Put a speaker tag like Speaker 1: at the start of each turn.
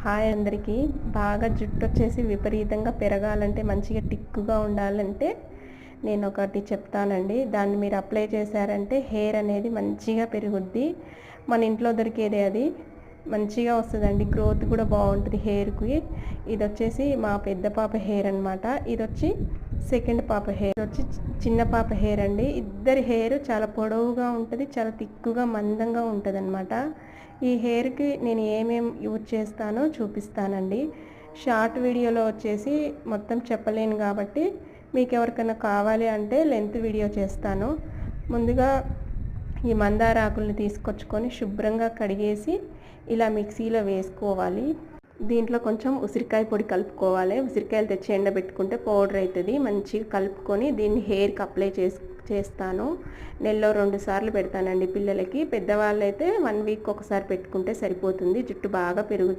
Speaker 1: Hi అందరికీ. బాగా జుట్టు వచ్చేసి విపరీతంగా పెరగాలంటే, మంచిగా టిక్కుగా ఉండాలంటే నేను ఒకటి చెప్తానండి. దాన్ని మీరు అప్లై చేశారంటే హెయిర్ అనేది మంచిగా పెరుగుద్ది. మన ఇంట్లో దొరికేదే అది. మంచిగా వస్తుందండి. గ్రోత్ కూడా బాగుంటుంది హెయిర్కి. ఇది వచ్చేసి మా పెద్ద పాప హెయిర్ అనమాట. ఇది వచ్చి సెకండ్ పాప హెయిర్. వచ్చి చిన్న పాప హెయిర్ అండి. ఇద్దరి హెయిర్ చాలా పొడవుగా ఉంటుంది, చాలా తిక్కుగా మందంగా ఉంటుంది అనమాట. ఈ హెయిర్కి నేను ఏమేమి యూజ్ చేస్తానో చూపిస్తానండి. షార్ట్ వీడియోలో వచ్చేసి మొత్తం చెప్పలేను కాబట్టి మీకు ఎవరికైనా కావాలి అంటే లెంత్ వీడియో చేస్తాను. ముందుగా ఈ మందార ఆకుల్ని తీసుకొచ్చుకొని శుభ్రంగా కడిగేసి ఇలా మిక్సీలో వేసుకోవాలి. దీంట్లో కొంచెం ఉసిరికాయ పొడి కలుపుకోవాలి. ఉసిరికాయలు తెచ్చి ఎండబెట్టుకుంటే పౌడర్ అవుతుంది. మంచిగా కలుపుకొని దీన్ని హెయిర్కి అప్లై చేస్తాను. నెలలో 2 సార్లు పెడతానండి పిల్లలకి. పెద్దవాళ్ళు అయితే 1 వీక్ ఒకసారి పెట్టుకుంటే సరిపోతుంది. జుట్టు బాగా పెరుగుతుంది.